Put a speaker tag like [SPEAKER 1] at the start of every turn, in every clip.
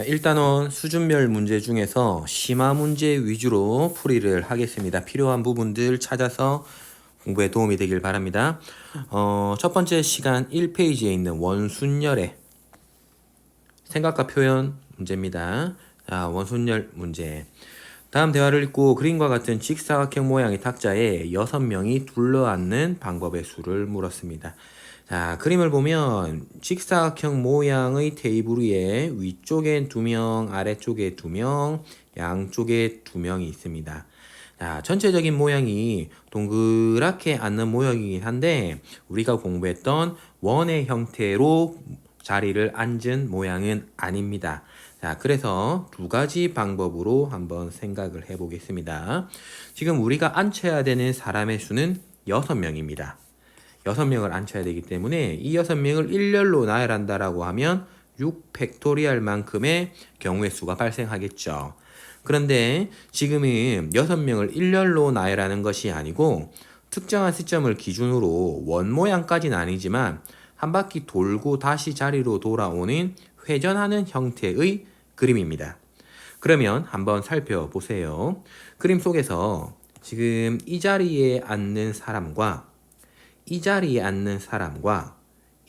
[SPEAKER 1] 일단은 수준별 문제 중에서 심화 문제 위주로 풀이를 하겠습니다. 필요한 부분들 찾아서 공부에 도움이 되길 바랍니다. 첫 번째 시간 1페이지에 있는 원순열의 생각과 표현 문제입니다. 자, 원순열 문제. 다음 대화를 읽고 그림과 같은 직사각형 모양의 탁자에 6명이 둘러앉는 방법의 수를 물었습니다. 자, 그림을 보면 직사각형 모양의 테이블 위에 위쪽엔 2명, 아래쪽에 2명, 양쪽에 2명이 있습니다. 자, 전체적인 모양이 동그랗게 앉는 모양이긴 한데 우리가 공부했던 원의 형태로 자리를 앉은 모양은 아닙니다. 자, 그래서 두 가지 방법으로 한번 생각을 해 보겠습니다. 지금 우리가 앉혀야 되는 사람의 수는 6명입니다. 6명을 앉혀야 되기 때문에 이 6명을 일렬로 나열한다라고 하면 6팩토리얼만큼의 경우의 수가 발생하겠죠. 그런데 지금은 6명을 일렬로 나열하는 것이 아니고 특정한 시점을 기준으로 원 모양까지는 아니지만 한 바퀴 돌고 다시 자리로 돌아오는 회전하는 형태의 그림입니다. 그러면 한번 살펴보세요. 그림 속에서 지금 이 자리에 앉는 사람과 이 자리에 앉는 사람과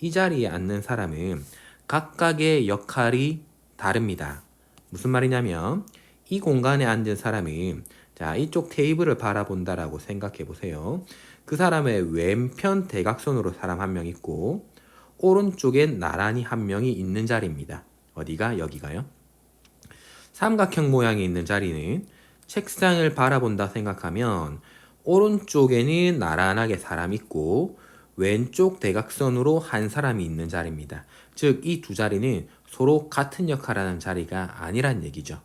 [SPEAKER 1] 이 자리에 앉는 사람은 각각의 역할이 다릅니다. 무슨 말이냐면 이 공간에 앉은 사람은 자, 이쪽 테이블을 바라본다라고 생각해 보세요. 그 사람의 왼편 대각선으로 사람 한 명 있고 오른쪽엔 나란히 한 명이 있는 자리입니다. 어디가? 여기가요. 삼각형 모양이 있는 자리는 책상을 바라본다 생각하면 오른쪽에는 나란하게 사람 있고 왼쪽 대각선으로 한 사람이 있는 자리입니다. 즉, 이 두 자리는 서로 같은 역할을 하는 자리가 아니란 얘기죠.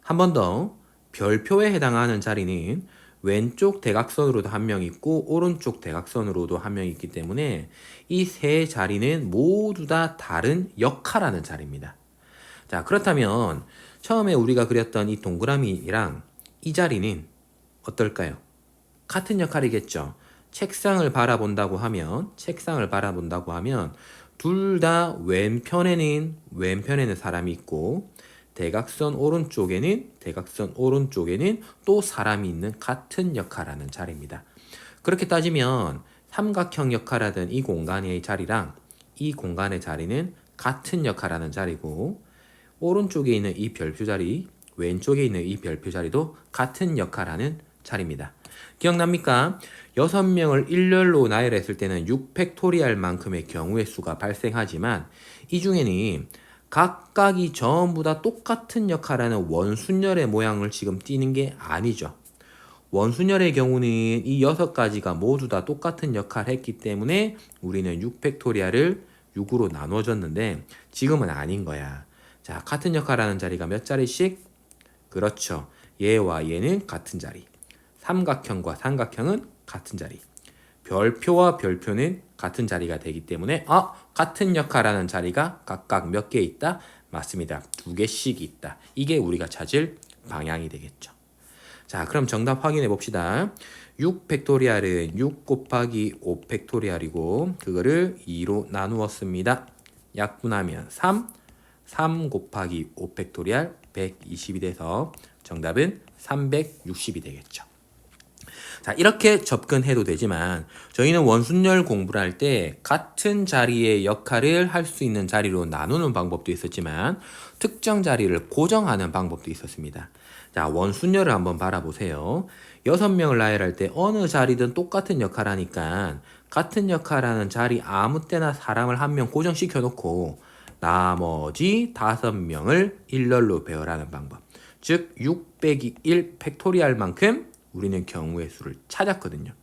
[SPEAKER 1] 한 번 더, 별표에 해당하는 자리는 왼쪽 대각선으로도 한 명 있고 오른쪽 대각선으로도 한 명 있기 때문에 이 세 자리는 모두 다 다른 역할하는 자리입니다. 자, 그렇다면 처음에 우리가 그렸던 이 동그라미랑 이 자리는 어떨까요? 같은 역할이겠죠. 책상을 바라본다고 하면 둘 다 왼편에는 사람이 있고 대각선 오른쪽에는 또 사람이 있는 같은 역할하는 자리입니다. 그렇게 따지면 삼각형 역할하던 이 공간의 자리랑 이 공간의 자리는 같은 역할하는 자리고 오른쪽에 있는 이 별표 자리, 왼쪽에 있는 이 별표 자리도 같은 역할하는 자리입니다. 기억납니까? 6명을 일렬로 나열했을 때는 6팩토리얼만큼의 경우의 수가 발생하지만 이 중에는 각각이 전부 다 똑같은 역할하는 원순열의 모양을 지금 띄는 게 아니죠. 원순열의 경우는 이 6가지가 모두 다 똑같은 역할을 했기 때문에 우리는 6팩토리얼을 6으로 나눠줬는데 지금은 아닌 거야. 자, 같은 역할하는 자리가 몇 자리씩? 그렇죠. 얘와 얘는 같은 자리. 삼각형과 삼각형은 같은 자리. 별표와 별표는 같은 자리가 되기 때문에 같은 역할하는 자리가 각각 몇 개 있다? 맞습니다. 2개씩 있다. 이게 우리가 찾을 방향이 되겠죠. 자, 그럼 정답 확인해 봅시다. 6팩토리얼은 6 곱하기 5팩토리얼이고 그거를 2로 나누었습니다. 약분하면 3 곱하기 5팩토리얼 120이 돼서 정답은 360이 되겠죠. 자, 이렇게 접근해도 되지만 저희는 원순열 공부를 할 때 같은 자리의 역할을 할 수 있는 자리로 나누는 방법도 있었지만 특정 자리를 고정하는 방법도 있었습니다. 자, 원순열을 한번 바라보세요. 6명을 나열할 때 어느 자리든 똑같은 역할을 하니까 같은 역할을 하는 자리 아무 때나 사람을 한 명 고정시켜 놓고 나머지 5명을 일렬로 배열하는 방법. 즉, 6 빼기 1 팩토리얼만큼 우리는 경우의 수를 찾았거든요.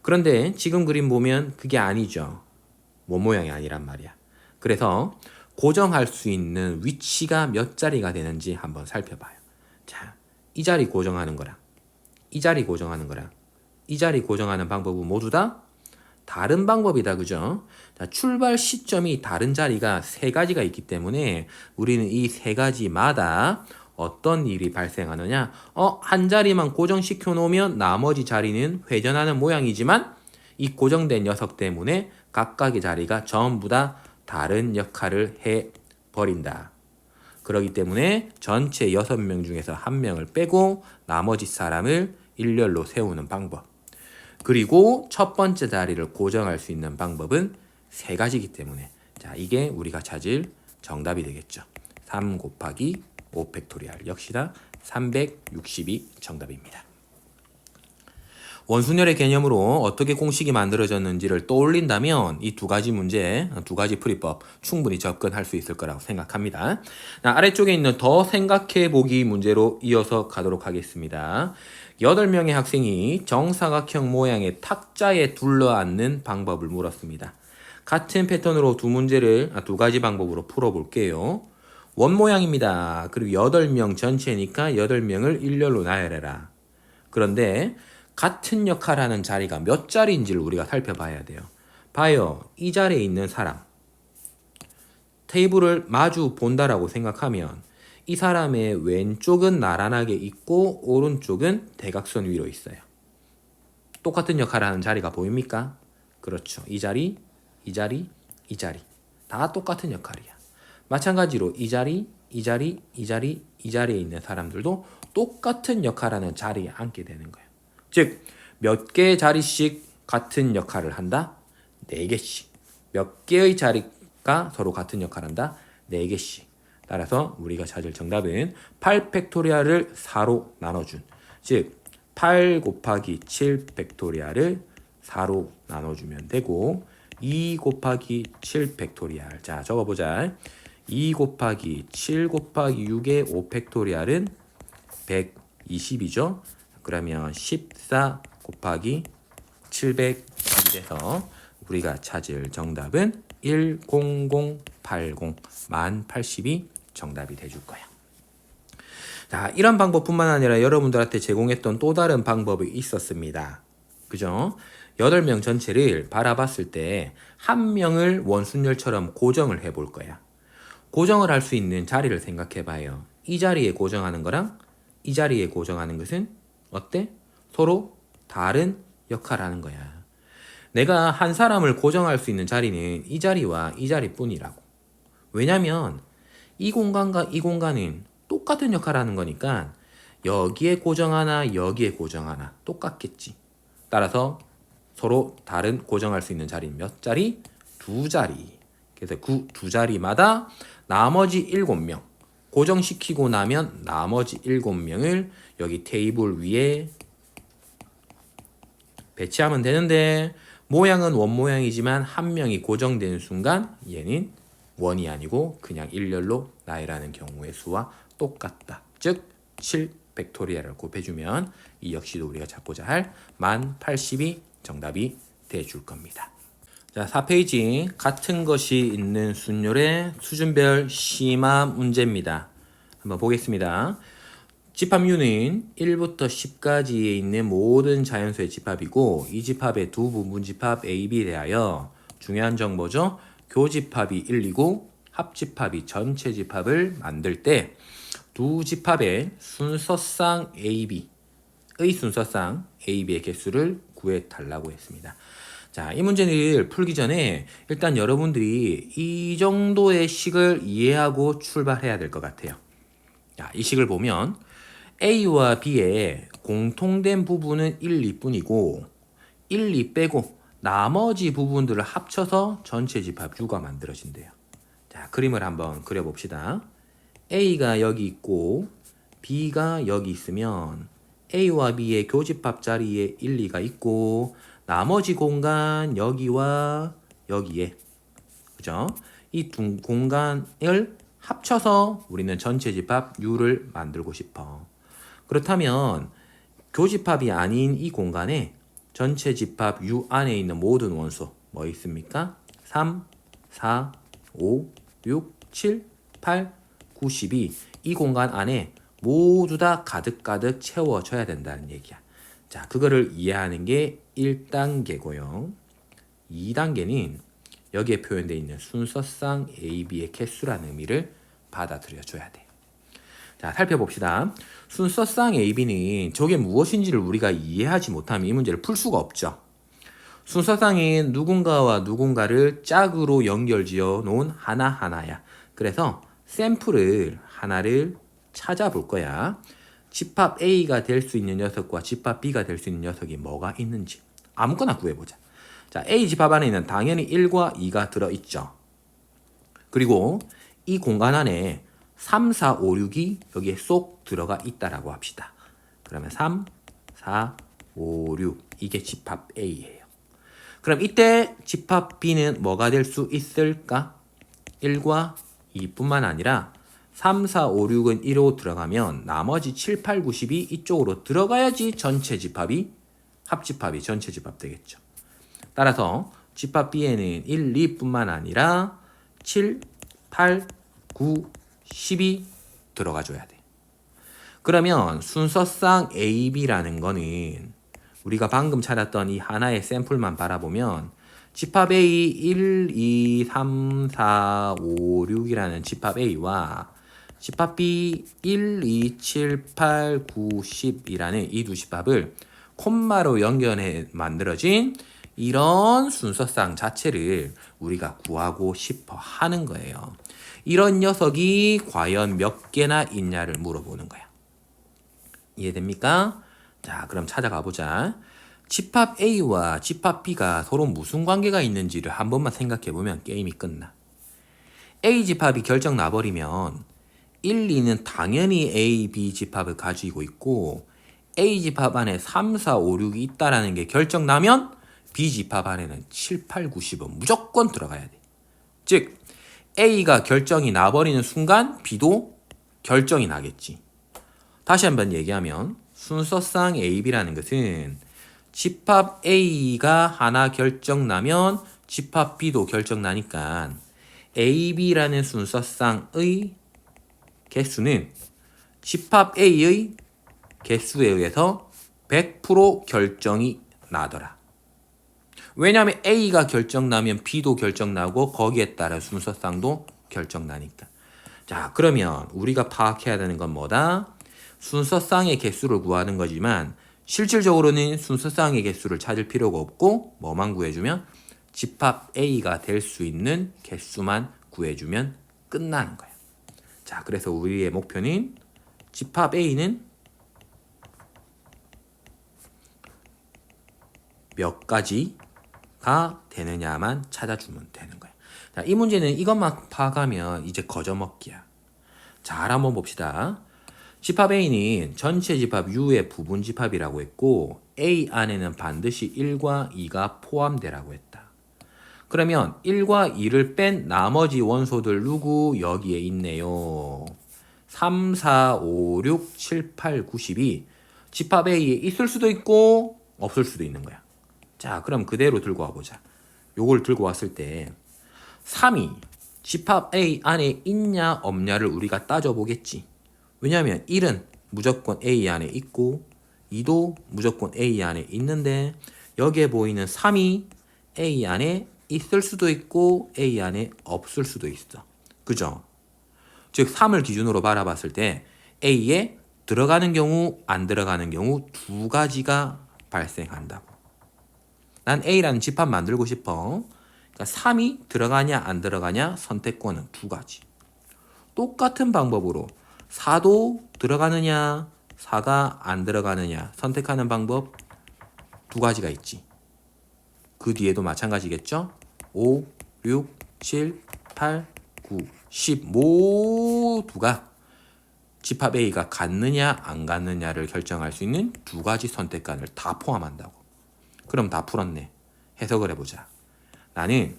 [SPEAKER 1] 그런데 지금 그림 보면 그게 아니죠. 원 모양이 아니란 말이야. 그래서 고정할 수 있는 위치가 몇 자리가 되는지 한번 살펴봐요. 자, 이 자리 고정하는 거랑 이 자리 고정하는 거랑 이 자리 고정하는 방법은 모두 다 다른 방법이다. 그죠? 자, 출발 시점이 다른 자리가 3가지가 있기 때문에 우리는 이 3가지마다 어떤 일이 발생하느냐? 한 자리만 고정시켜 놓으면 나머지 자리는 회전하는 모양이지만 이 고정된 녀석 때문에 각각의 자리가 전부 다 다른 역할을 해 버린다. 그렇기 때문에 전체 6명 중에서 1명을 빼고 나머지 사람을 일렬로 세우는 방법. 그리고 첫 번째 자리를 고정할 수 있는 방법은 3가지이기 때문에 자, 이게 우리가 찾을 정답이 되겠죠. 3 곱하기 5 팩토리얼 역시나 360이 정답입니다. 원순열의 개념으로 어떻게 공식이 만들어졌는지를 떠올린다면 이 2가지 문제, 2가지 풀이법 충분히 접근할 수 있을 거라고 생각합니다. 아래쪽에 있는 더 생각해보기 문제로 이어서 가도록 하겠습니다. 8명의 학생이 정사각형 모양의 탁자에 둘러앉는 방법을 물었습니다. 같은 패턴으로 2가지 방법으로 풀어볼게요. 원 모양입니다. 그리고 8명 전체니까 8명을 일렬로 나열해라. 그런데 같은 역할하는 자리가 몇 자리인지를 우리가 살펴봐야 돼요. 봐요. 이 자리에 있는 사람. 테이블을 마주 본다라고 생각하면 이 사람의 왼쪽은 나란하게 있고 오른쪽은 대각선 위로 있어요. 똑같은 역할을 하는 자리가 보입니까? 그렇죠. 이 자리, 이 자리, 이 자리. 다 똑같은 역할이야. 마찬가지로 이 자리, 이 자리, 이 자리, 이 자리에 있는 사람들도 똑같은 역할하는 자리에 앉게 되는 거예요. 즉, 몇 개의 자리씩 같은 역할을 한다? 4개씩. 몇 개의 자리가 서로 같은 역할을 한다? 4개씩. 따라서 우리가 찾을 정답은 8 팩토리얼을 4로 나눠준. 즉, 8 곱하기 7 팩토리얼을 4로 나눠주면 되고 2 곱하기 7 팩토리얼. 자, 적어보자. 2 곱하기 7 곱하기 6의 5 팩토리얼은 120이죠. 그러면 14 곱하기 720이 돼서 우리가 찾을 정답은 10080 1080이 정답이 돼줄 거야. 자, 이런 방법뿐만 아니라 여러분들한테 제공했던 또 다른 방법이 있었습니다. 그죠? 8명 전체를 바라봤을 때 1명을 원순열처럼 고정을 해볼 거야. 고정을 할 수 있는 자리를 생각해봐요. 이 자리에 고정하는 거랑 이 자리에 고정하는 것은 어때? 서로 다른 역할을 하는 거야. 내가 한 사람을 고정할 수 있는 자리는 이 자리와 이 자리뿐이라고. 왜냐면 이 공간과 이 공간은 똑같은 역할을 하는 거니까 여기에 고정 하나, 여기에 고정 하나 똑같겠지. 따라서 서로 다른 고정할 수 있는 자리는 몇 자리? 2자리. 그래서 그 2자리마다 나머지 7명 고정시키고 나면 나머지 7명을 여기 테이블 위에 배치하면 되는데 모양은 원 모양이지만 1명이 고정되는 순간 얘는 원이 아니고 그냥 일렬로 나열하는 경우의 수와 똑같다. 즉 7 팩토리얼을 곱해주면 이 역시도 우리가 찾고자 할 1080이 정답이 돼줄 겁니다. 자, 4페이지 같은 것이 있는 순열의 수준별 심화 문제입니다. 한번 보겠습니다. 집합 U는 1부터 10까지에 있는 모든 자연수의 집합이고 이 집합의 두 부분 집합 A, B 대하여 중요한 정보죠. 교집합이 1이고 합집합이 전체 집합을 만들 때 두 집합의 순서상 A, B의 순서상 A, B의 개수를 구해달라고 했습니다. 자, 이 문제를 풀기 전에 일단 여러분들이 이 정도의 식을 이해하고 출발해야 될 것 같아요. 자, 이 식을 보면 A와 B의 공통된 부분은 1, 2뿐이고 1, 2 빼고 나머지 부분들을 합쳐서 전체 집합 U가 만들어진대요. 자, 그림을 한번 그려봅시다. A가 여기 있고 B가 여기 있으면 A와 B의 교집합 자리에 1, 2가 있고 나머지 공간 여기와 여기에 그죠? 이 두 공간을 합쳐서 우리는 전체 집합 U를 만들고 싶어. 그렇다면 교집합이 아닌 이 공간에 전체 집합 U 안에 있는 모든 원소 뭐 있습니까? 3, 4, 5, 6, 7, 8, 9, 12 이 공간 안에 모두 다 가득가득 채워져야 된다는 얘기야. 자, 그거를 이해하는 게 1단계고요. 2단계는 여기에 표현되어 있는 순서상 A, B의 개수라는 의미를 받아들여 줘야 돼. 자, 살펴봅시다. 순서상 A, B는 저게 무엇인지를 우리가 이해하지 못하면 이 문제를 풀 수가 없죠. 순서상인 누군가와 누군가를 짝으로 연결지어 놓은 하나하나야. 그래서 샘플을 하나를 찾아볼 거야. 집합 A가 될 수 있는 녀석과 집합 B가 될 수 있는 녀석이 뭐가 있는지 아무거나 구해보자. 자, A 집합 안에는 당연히 1과 2가 들어있죠. 그리고 이 공간 안에 3, 4, 5, 6이 여기에 쏙 들어가 있다라고 합시다. 그러면 3, 4, 5, 6 이게 집합 A예요. 그럼 이때 집합 B는 뭐가 될 수 있을까? 1과 2뿐만 아니라 3, 4, 5, 6은 1로 들어가면 나머지 7, 8, 9, 10이 이쪽으로 들어가야지 전체 집합이 합집합이 전체 집합 되겠죠. 따라서 집합 B에는 1, 2뿐만 아니라 7, 8, 9, 10이 들어가줘야 돼. 그러면 순서상 A, B라는 거는 우리가 방금 찾았던 이 하나의 샘플만 바라보면 집합 A 1, 2, 3, 4, 5, 6이라는 집합 A와 집합 B 1, 2, 7, 8, 9, 10이라는 이 두 집합을 콤마로 연결해 만들어진 이런 순서상 자체를 우리가 구하고 싶어 하는 거예요. 이런 녀석이 과연 몇 개나 있냐를 물어보는 거야. 이해됩니까? 자, 그럼 찾아가 보자. 집합 A와 집합 B가 서로 무슨 관계가 있는지를 한 번만 생각해 보면 게임이 끝나. A 집합이 결정 나버리면 1, 2는 당연히 A, B 집합을 가지고 있고 A 집합 안에 3, 4, 5, 6이 있다라는 게 결정 나면 B 집합 안에는 7, 8, 9, 10은 무조건 들어가야 돼. 즉 A가 결정이 나버리는 순간 B도 결정이 나겠지. 다시 한번 얘기하면 순서상 A, B라는 것은 집합 A가 하나 결정 나면 집합 B도 결정 나니까 A, B라는 순서상의 개수는 집합 A의 개수에 의해서 100% 결정이 나더라. 왜냐하면 A가 결정나면 B도 결정나고 거기에 따라 순서상도 결정나니까. 자, 그러면 우리가 파악해야 되는 건 뭐다? 순서상의 개수를 구하는 거지만 실질적으로는 순서상의 개수를 찾을 필요가 없고 뭐만 구해주면 집합 A가 될 수 있는 개수만 구해주면 끝나는 거야. 자, 그래서 우리의 목표는 집합 A는 몇 가지가 되느냐만 찾아주면 되는 거야. 자, 이 문제는 이것만 파악하면 이제 거저먹기야. 잘 한번 봅시다. 집합 A는 전체 집합 U의 부분 집합이라고 했고 A 안에는 반드시 1과 2가 포함되라고 했다. 그러면 1과 2를 뺀 나머지 원소들 누구 여기에 있네요. 3, 4, 5, 6, 7, 8, 9, 10이 집합 A에 있을 수도 있고 없을 수도 있는 거야. 자, 그럼 그대로 들고 와보자. 요걸 들고 왔을 때 3이 집합 A 안에 있냐 없냐를 우리가 따져보겠지. 왜냐하면 1은 무조건 A 안에 있고 2도 무조건 A 안에 있는데 여기에 보이는 3이 A 안에 있을 수도 있고 A 안에 없을 수도 있어. 그죠? 즉 3을 기준으로 바라봤을 때 A에 들어가는 경우 안 들어가는 경우 두 가지가 발생한다고. 난 A라는 집합 만들고 싶어. 그러니까 3이 들어가냐 안 들어가냐 선택권은 두 가지. 똑같은 방법으로 4도 들어가느냐 4가 안 들어가느냐 선택하는 방법 두 가지가 있지. 그 뒤에도 마찬가지겠죠? 5, 6, 7, 8, 9, 10 모두가 집합 A가 같느냐 안 같느냐를 결정할 수 있는 두 가지 선택관을 다 포함한다고. 그럼 다 풀었네. 해석을 해보자. 나는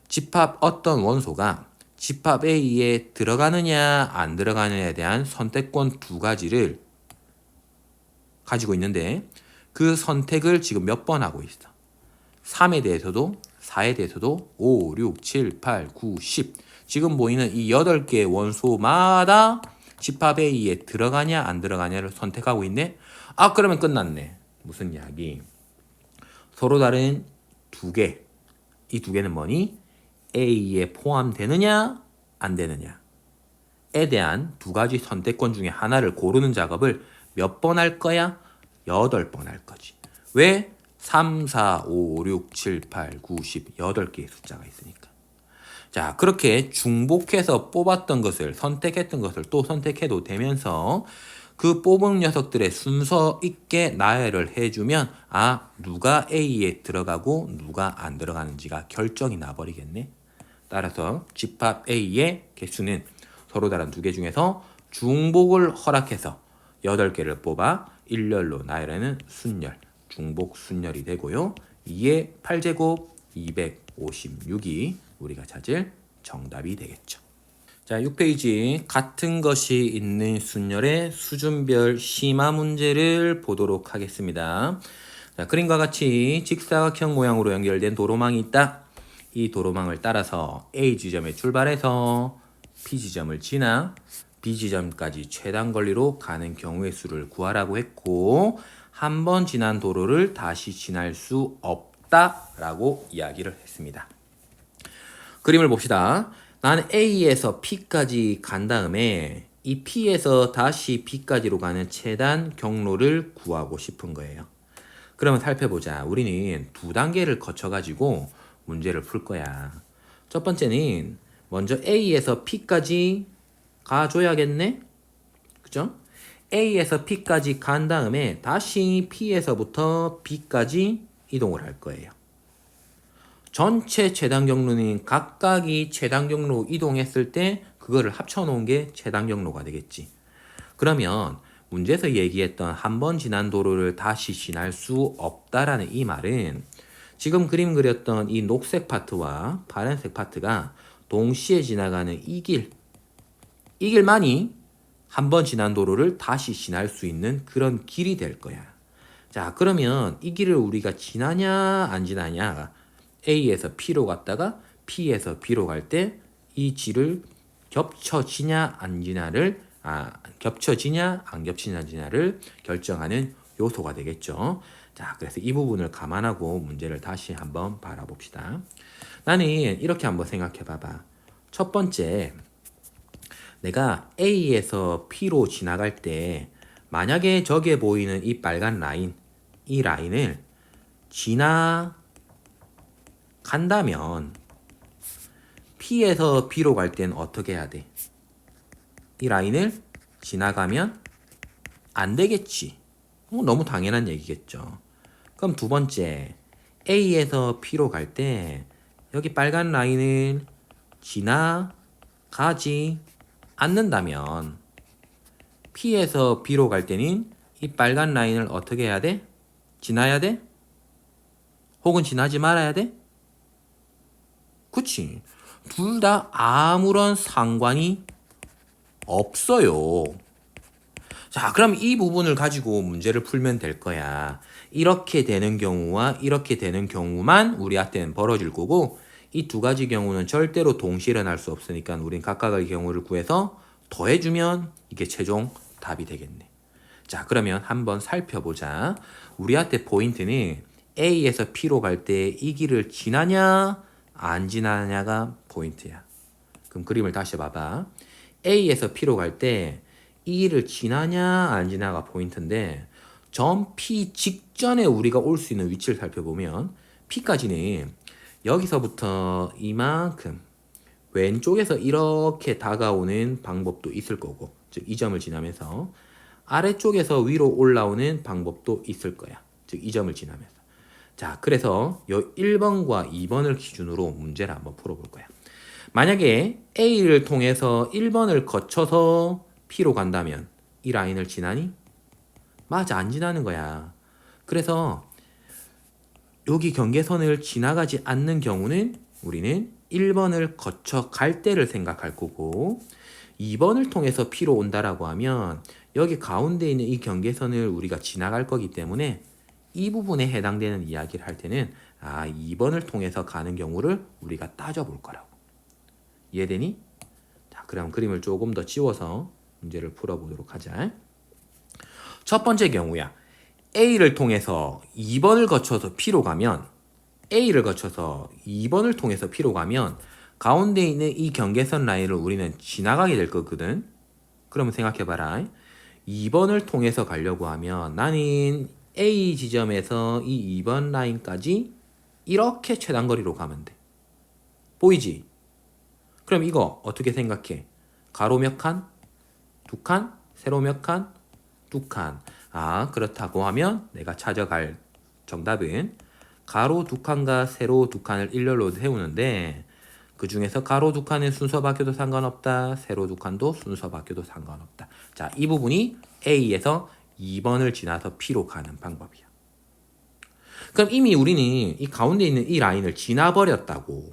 [SPEAKER 1] 집합 어떤 원소가 집합 A에 들어가느냐 안 들어가느냐에 대한 선택권 두 가지를 가지고 있는데 그 선택을 지금 몇 번 하고 있어. 3에 대해서도 4에 대해서도 5, 6, 7, 8, 9, 10 지금 보이는 이 8개의 원소마다 집합 A에 들어가냐 안 들어가냐를 선택하고 있네. 아, 그러면 끝났네. 무슨 이야기? 서로 다른 두 개. 이 두 개는 뭐니? A에 포함되느냐 안 되느냐에 대한 두 가지 선택권 중에 하나를 고르는 작업을 몇 번 할 거야? 8번 할 거지. 왜? 3, 4, 5, 6, 7, 8, 9, 10 8개의 숫자가 있으니까. 자, 그렇게 중복해서 뽑았던 것을 선택했던 것을 또 선택해도 되면서 그 뽑은 녀석들의 순서 있게 나열을 해주면 누가 A에 들어가고 누가 안 들어가는지가 결정이 나버리겠네. 따라서 집합 A의 개수는 서로 다른 두 개 중에서 중복을 허락해서 8개를 뽑아 일렬로 나열하는 순열, 중복 순열이 되고요. 2의 8제곱 256이 우리가 찾을 정답이 되겠죠. 자, 6페이지 같은 것이 있는 순열의 수준별 심화 문제를 보도록 하겠습니다. 자, 그림과 같이 직사각형 모양으로 연결된 도로망이 있다. 이 도로망을 따라서 A 지점에 출발해서 P 지점을 지나 B 지점까지 최단 거리로 가는 경우의 수를 구하라고 했고, 한 번 지난 도로를 다시 지날 수 없다라고 이야기를 했습니다. 그림을 봅시다. 나는 A에서 P까지 간 다음에 이 P에서 다시 B까지로 가는 최단 경로를 구하고 싶은 거예요. 그러면 살펴보자. 우리는 두 단계를 거쳐가지고 문제를 풀 거야. 첫 번째는 먼저 A에서 P까지 가줘야겠네? 그죠? A에서 P까지 간 다음에 다시 P에서부터 B까지 이동을 할 거예요. 전체 최단 경로는 각각이 최단 경로 이동했을 때 그거를 합쳐놓은 게 최단 경로가 되겠지. 그러면 문제에서 얘기했던 한 번 지난 도로를 다시 지날 수 없다라는 이 말은 지금 그림 그렸던 이 녹색 파트와 파란색 파트가 동시에 지나가는 이 길만이 한 번 지난 도로를 다시 지날 수 있는 그런 길이 될 거야. 자, 그러면 이 길을 우리가 지나냐 안 지나냐, A에서 P로 갔다가 P에서 B로 갈 때 이 질을 겹쳐지냐 안 지냐를 겹쳐지냐 안 겹치냐를 결정하는 요소가 되겠죠. 자, 그래서 이 부분을 감안하고 문제를 다시 한번 바라봅시다. 나는 이렇게 한번 생각해 봐봐. 첫 번째, 내가 A에서 P로 지나갈 때 만약에 저기에 보이는 이 빨간 라인, 이 라인을 지나간다면 P에서 B로 갈 때는 어떻게 해야 돼? 이 라인을 지나가면 안 되겠지. 너무 당연한 얘기겠죠. 그럼 두 번째, A에서 P로 갈 때 여기 빨간 라인을 지나가지 않는다면 P에서 B로 갈 때는 이 빨간 라인을 어떻게 해야 돼? 지나야 돼? 혹은 지나지 말아야 돼? 그치? 둘 다 아무런 상관이 없어요. 자, 그럼 이 부분을 가지고 문제를 풀면 될 거야. 이렇게 되는 경우와 이렇게 되는 경우만 우리한테는 벌어질 거고, 이 두 가지 경우는 절대로 동시에 일어날 수 없으니까 우린 각각의 경우를 구해서 더해주면 이게 최종 답이 되겠네. 자, 그러면 한번 살펴보자. 우리한테 포인트는 A에서 P로 갈 때 이 길을 지나냐 안 지나냐가 포인트야. 그럼 그림을 다시 봐봐. A에서 P로 갈 때 이 길을 지나냐 안 지나가 포인트인데, 점 P 직전에 우리가 올 수 있는 위치를 살펴보면 P까지는 여기서부터 이만큼 왼쪽에서 이렇게 다가오는 방법도 있을 거고, 즉 이 점을 지나면서 아래쪽에서 위로 올라오는 방법도 있을 거야. 즉 이 점을 지나면서. 자, 그래서 요 1번과 2번을 기준으로 문제를 한번 풀어볼 거야. 만약에 A를 통해서 1번을 거쳐서 P로 간다면 이 라인을 지나니? 맞아, 안 지나는 거야. 그래서 여기 경계선을 지나가지 않는 경우는 우리는 1번을 거쳐 갈 때를 생각할 거고, 2번을 통해서 P로 온다라고 하면 여기 가운데 있는 이 경계선을 우리가 지나갈 거기 때문에 이 부분에 해당되는 이야기를 할 때는 2번을 통해서 가는 경우를 우리가 따져볼 거라고. 이해되니? 자, 그럼 그림을 조금 더 지워서 문제를 풀어보도록 하자. 첫 번째 경우야. A를 통해서 2번을 거쳐서 P로 가면, A를 거쳐서 2번을 통해서 P로 가면 가운데 있는 이 경계선 라인을 우리는 지나가게 될 거거든. 그러면 생각해봐라. 2번을 통해서 가려고 하면 나는 A 지점에서 이 2번 라인까지 이렇게 최단거리로 가면 돼. 보이지? 그럼 이거 어떻게 생각해? 가로 몇 칸? 두 칸? 세로 몇 칸? 두 칸. 아, 그렇다고 하면 내가 찾아갈 정답은 가로 두 칸과 세로 두 칸을 일렬로 세우는데 그 중에서 가로 두 칸은 순서 바뀌어도 상관없다. 세로 두 칸도 순서 바뀌어도 상관없다. 자, 이 부분이 A에서 2번을 지나서 P로 가는 방법이야. 그럼 이미 우리는 이 가운데 있는 이 라인을 지나버렸다고.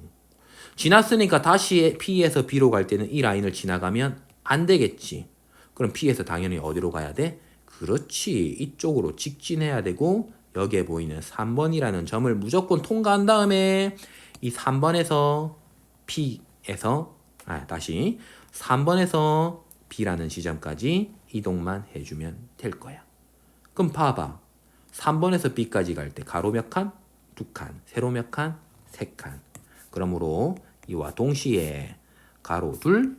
[SPEAKER 1] 지났으니까 다시 P에서 B로 갈 때는 이 라인을 지나가면 안 되겠지. 그럼 P에서 당연히 어디로 가야 돼? 그렇지. 이쪽으로 직진해야 되고 여기에 보이는 3번이라는 점을 무조건 통과한 다음에 이 3번에서 P에서 다시 3번에서 B라는 지점까지 이동만 해주면 될 거야. 그럼 봐봐. 3번에서 B까지 갈 때 가로 몇 칸? 두 칸. 세로 몇 칸? 세 칸. 그러므로 이와 동시에 가로 둘,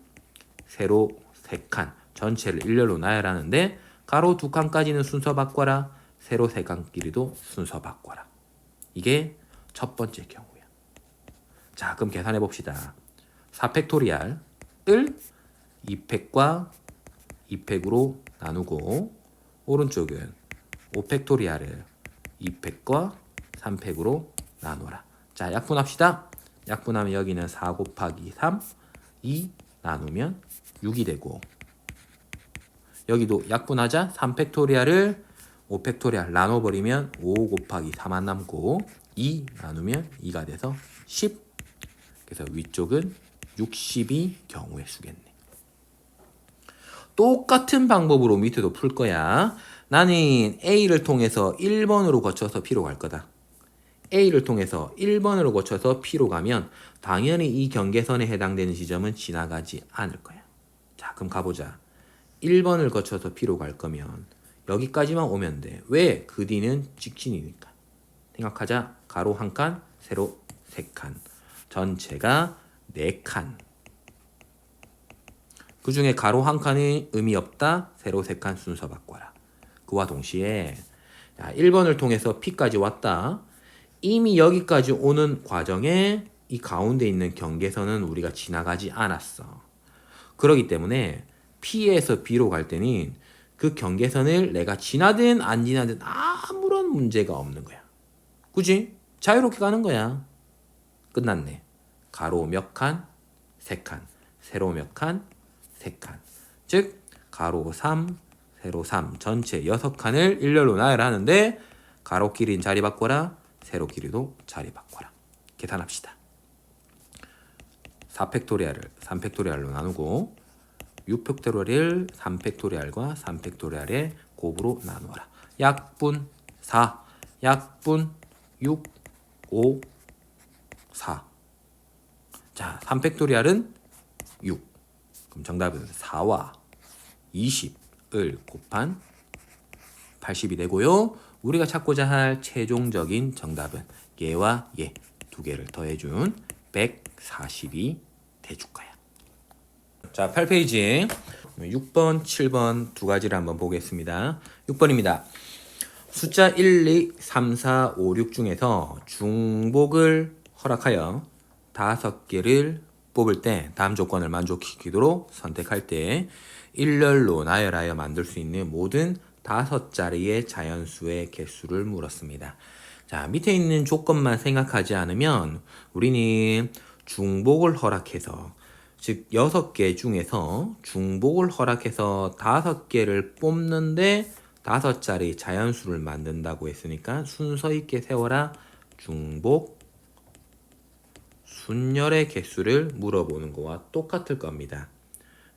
[SPEAKER 1] 세로 세 칸. 전체를 일렬로 나열하는데 가로 두 칸까지는 순서 바꿔라. 세로 세 칸끼리도 순서 바꿔라. 이게 첫 번째 경우야. 자, 그럼 계산해 봅시다. 4팩토리알을 2팩과 2팩으로 나누고 오른쪽은 5팩토리알을 2팩과 3팩으로 나누라. 자, 약분합시다. 약분하면 여기는 4 곱하기 3, 2 나누면 6이 되고 여기도 약분하자. 3팩토리알을 5팩토리알 나눠버리면 5 곱하기 3만 남고 2 나누면 2가 돼서 10. 그래서 위쪽은 60이 경우의 수겠네. 똑같은 방법으로 밑에도 풀 거야. 나는 A를 통해서 1번으로 거쳐서 P로 갈 거다. A를 통해서 1번으로 거쳐서 P로 가면 당연히 이 경계선에 해당되는 지점은 지나가지 않을 거야. 자, 그럼 가보자. 1번을 거쳐서 P로 갈 거면 여기까지만 오면 돼. 왜? 그 뒤는 직진이니까. 생각하자. 가로 한 칸, 세로 세 칸. 전체가 4칸. 그 중에 가로 한 칸이 의미 없다. 세로 세 칸 순서 바꿔라. 그와 동시에 1번을 통해서 P까지 왔다. 이미 여기까지 오는 과정에 이 가운데 있는 경계선은 우리가 지나가지 않았어. 그렇기 때문에 P에서 B로 갈 때는 그 경계선을 내가 지나든 안 지나든 아무런 문제가 없는 거야. 그지? 자유롭게 가는 거야. 끝났네. 가로 몇 칸? 세 칸. 세로 몇 칸? 세 칸. 즉 가로 3, 세로 3 전체 6칸을 일렬로 나열하는데 가로 길이는 자리 바꿔라. 세로 길이도 자리 바꿔라. 계산합시다. 4팩토리알을 3팩토리알로 나누고 6팩토리알을 3팩토리알과 3팩토리알의 곱으로 나누어라. 약분 4, 약분 6, 5, 4. 자, 3팩토리알은 6. 그럼 정답은 4와 20을 곱한 80이 되고요. 우리가 찾고자 할 최종적인 정답은 얘와 얘 두 개를 더해준 140이 돼줄 거야. 자, 8페이지 6번, 7번 두 가지를 한번 보겠습니다. 6번입니다. 숫자 1, 2, 3, 4, 5, 6 중에서 중복을 허락하여 5개를 뽑을 때 다음 조건을 만족시키도록 선택할 때 일렬로 나열하여 만들 수 있는 모든 5자리의 자연수의 개수를 물었습니다. 자, 밑에 있는 조건만 생각하지 않으면 우리는 중복을 허락해서 즉 6개 중에서 중복을 허락해서 5개를 뽑는데 5자리 자연수를 만든다고 했으니까 순서 있게 세워라. 중복 순열의 개수를 물어보는 거와 똑같을 겁니다.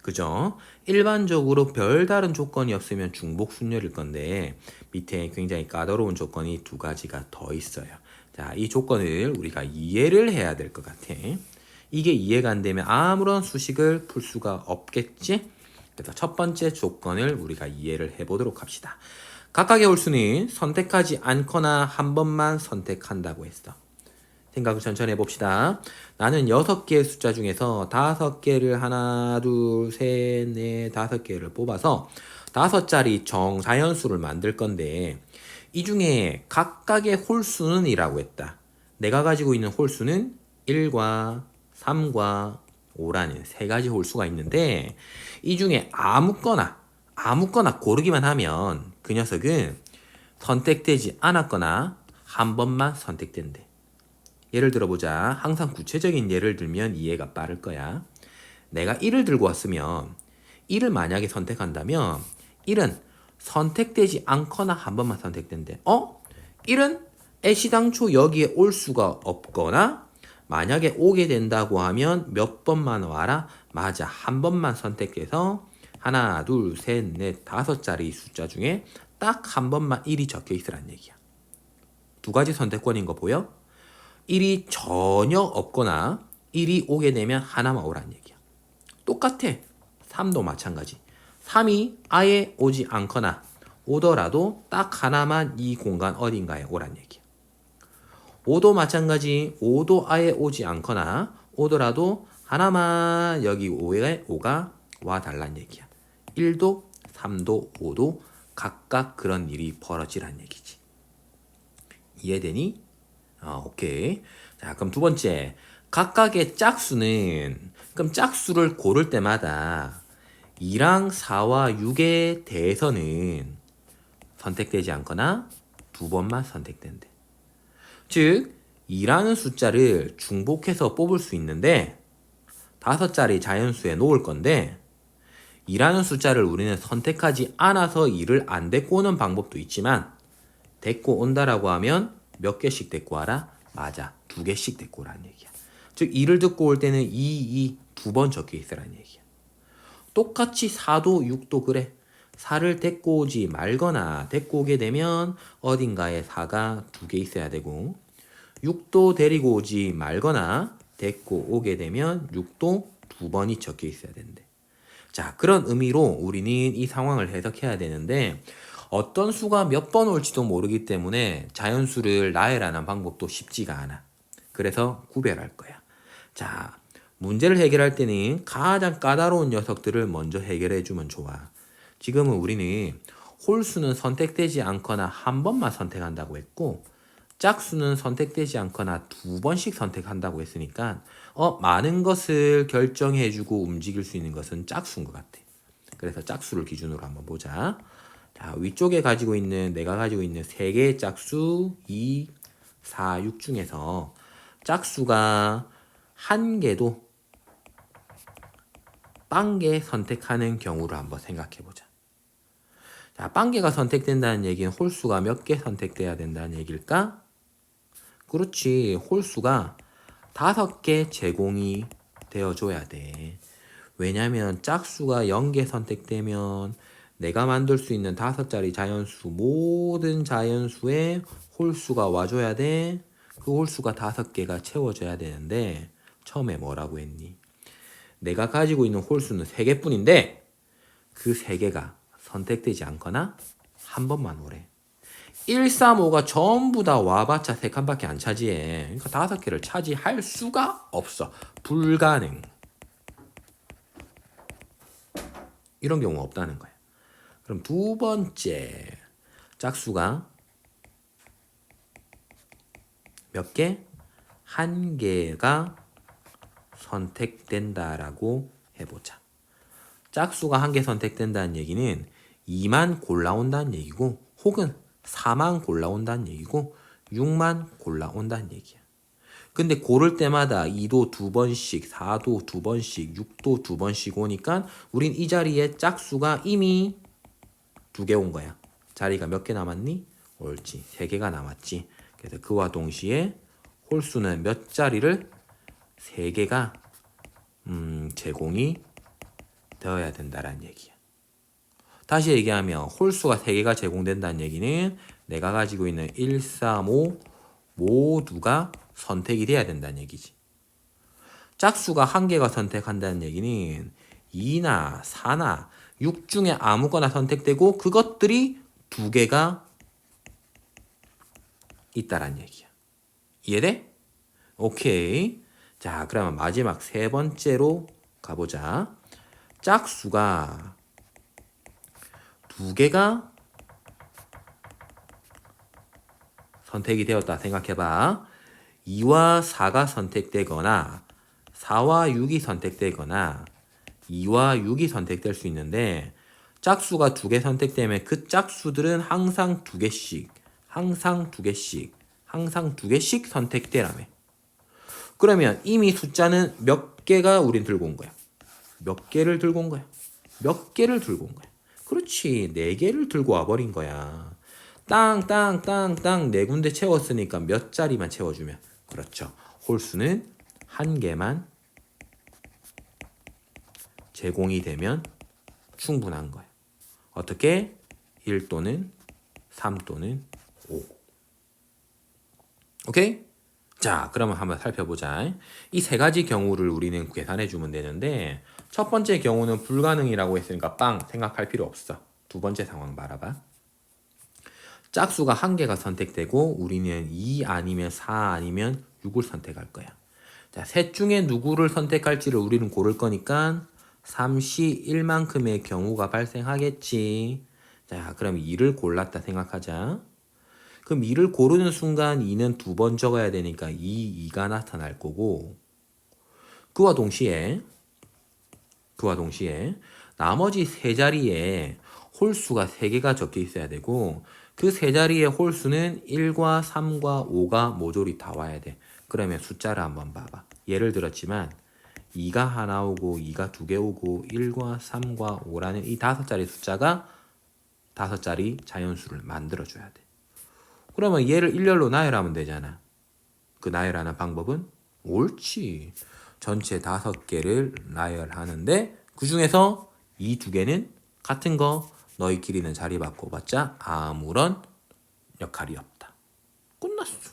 [SPEAKER 1] 그죠? 일반적으로 별다른 조건이 없으면 중복 순열일 건데 밑에 굉장히 까다로운 조건이 두 가지가 더 있어요. 자, 이 조건을 우리가 이해를 해야 될 것 같아. 이게 이해가 안 되면 아무런 수식을 풀 수가 없겠지? 그래서 첫 번째 조건을 우리가 이해를 해보도록 합시다. 각각의 홀수는 선택하지 않거나 한 번만 선택한다고 했어. 생각을 천천히 해봅시다. 나는 6개의 숫자 중에서 5개를 하나, 둘, 셋, 넷, 5개를 뽑아서 5자리 정자연수를 만들 건데 이 중에 각각의 홀수는 이라고 했다. 내가 가지고 있는 홀수는 1과 3과 5라는 세 가지 홀수가 있는데 이 중에 아무거나 고르기만 하면 그 녀석은 선택되지 않았거나 한 번만 선택된대. 예를 들어보자. 항상 구체적인 예를 들면 이해가 빠를 거야. 내가 1을 들고 왔으면 1을 만약에 선택한다면 1은 선택되지 않거나 한 번만 선택된대. 1은 애시당초 여기에 올 수가 없거나 만약에 오게 된다고 하면 몇 번만 와라? 맞아. 한 번만 선택해서 하나, 둘, 셋, 넷, 5자리 숫자 중에 딱 한 번만 1이 적혀 있으란 얘기야. 두 가지 선택권인 거 보여? 1이 전혀 없거나 1이 오게 되면 하나만 오란 얘기야. 똑같아. 3도 마찬가지. 3이 아예 오지 않거나 오더라도 딱 하나만 이 공간 어딘가에 오란 얘기야. 5도 마찬가지. 5도 아예 오지 않거나 오더라도 하나만 여기 5가 와달란 얘기야. 1도, 3도, 5도 각각 그런 일이 벌어지란 얘기지. 이해되니? 오케이. 자, 그럼 두 번째. 각각의 짝수는, 그럼 짝수를 고를 때마다 2랑 4와 6에 대해서는 선택되지 않거나 두 번만 선택된대. 즉, 2라는 숫자를 중복해서 뽑을 수 있는데 5자리 자연수에 놓을 건데 2라는 숫자를 우리는 선택하지 않아서 2를 안 데리고 오는 방법도 있지만 데리고 온다라고 하면 몇 개씩 데리고 와라? 맞아. 2개씩 데리고 오라는 얘기야. 즉 2를 듣고 올 때는 2 두 번 적혀 있으라는 얘기야. 똑같이 4도 6도 그래. 4를 데리고 오지 말거나 데리고 오게 되면 어딘가에 4가 2개 있어야 되고 6도 데리고 오지 말거나 데리고 오게 되면 6도 2번이 적혀 있어야 된대. 자, 그런 의미로 우리는 이 상황을 해석해야 되는데 어떤 수가 몇 번 올지도 모르기 때문에 자연수를 나열하는 방법도 쉽지가 않아. 그래서 구별할 거야. 자, 문제를 해결할 때는 가장 까다로운 녀석들을 먼저 해결해 주면 좋아. 지금은 우리는 홀수는 선택되지 않거나 한 번만 선택한다고 했고 짝수는 선택되지 않거나 두 번씩 선택한다고 했으니까 많은 것을 결정해주고 움직일 수 있는 것은 짝수인 것 같아. 그래서 짝수를 기준으로 한번 보자. 자, 위쪽에 내가 가지고 있는 세 개의 짝수 2, 4, 6 중에서 짝수가 한 개도 빵개 선택하는 경우를 한번 생각해 보자. 자, 빵개가 선택된다는 얘기는 홀수가 몇 개 선택돼야 된다는 얘기일까? 그렇지. 홀수가 5개 제공이 되어줘야 돼. 왜냐면 짝수가 0개 선택되면 내가 만들 수 있는 5자리 자연수 모든 자연수에 홀수가 와줘야 돼. 그 홀수가 5개가 채워져야 되는데 처음에 뭐라고 했니? 내가 가지고 있는 홀수는 3개뿐인데 그 3개가 선택되지 않거나 한 번만 오래. 1, 3, 5가 전부 다 와봤자 3칸밖에 안 차지해. 그러니까 5개를 차지할 수가 없어. 불가능. 이런 경우가 없다는 거야. 그럼 두 번째 짝수가 몇 개? 한 개가 선택된다라고 해보자. 짝수가 한 개 선택된다는 얘기는 2만 골라온다는 얘기고 혹은 4만 골라온다는 얘기고 6만 골라온다는 얘기야. 근데 고를 때마다 2도 2번씩, 4도 2번씩, 6도 2번씩 오니까 우린 이 자리에 짝수가 이미 2개 온 거야. 자리가 몇 개 남았니? 옳지. 3개가 남았지. 그래서 그와 동시에 홀수는 몇 자리를? 3개가 제공이 되어야 된다는 얘기야. 다시 얘기하면 홀수가 3개가 제공된다는 얘기는 내가 가지고 있는 1, 3, 5 모두가 선택이 돼야 된다는 얘기지. 짝수가 한 개가 선택한다는 얘기는 2나 4나 6 중에 아무거나 선택되고 그것들이 2개가 있다란 얘기야. 이해돼? 오케이. 자, 그러면 마지막 세 번째로 가보자. 짝수가 2개가 선택이 되었다 생각해봐. 2와 4가 선택되거나 4와 6이 선택되거나 2와 6이 선택될 수 있는데 짝수가 2개 선택되면 그 짝수들은 항상 2개씩 선택되라며. 그러면 이미 숫자는 몇 개가 우린 들고 온 거야? 몇 개를 들고 온 거야? 몇 개를 들고 온 거야? 그렇지. 4개를 들고 와버린 거야. 땅 네 군데 채웠으니까 몇 자리만 채워주면. 그렇죠. 홀수는 한 개만 제공이 되면 충분한 거야. 어떻게? 1 또는 3 또는 5. 오케이? 자, 그러면 한번 살펴보자. 이 세 가지 경우를 우리는 계산해 주면 되는데 첫 번째 경우는 불가능이라고 했으니까 빵 생각할 필요 없어. 두 번째 상황 바라봐. 짝수가 한 개가 선택되고 우리는 2 아니면 4 아니면 6을 선택할 거야. 자, 셋 중에 누구를 선택할지를 우리는 고를 거니까 3시 1만큼의 경우가 발생하겠지. 자, 그럼 2를 골랐다 생각하자. 그럼 2를 고르는 순간 2는 2번 적어야 되니까 2가 나타날 거고 그와 동시에 나머지 세 자리에 홀수가 3개가 적혀 있어야 되고 그 세 자리의 홀수는 1과 3과 5가 모조리 다 와야 돼. 그러면 숫자를 한번 봐봐. 예를 들었지만 2가 하나 오고 2가 2개 오고 1과 3과 5라는 이 5자리 숫자가 5자리 자연수를 만들어줘야 돼. 그러면 얘를 일렬로 나열하면 되잖아. 그 나열하는 방법은 옳지. 전체 5개를 나열하는데 그 중에서 이 2개는 같은 거 너희끼리는 자리 바꿔봤자 아무런 역할이 없다. 끝났어.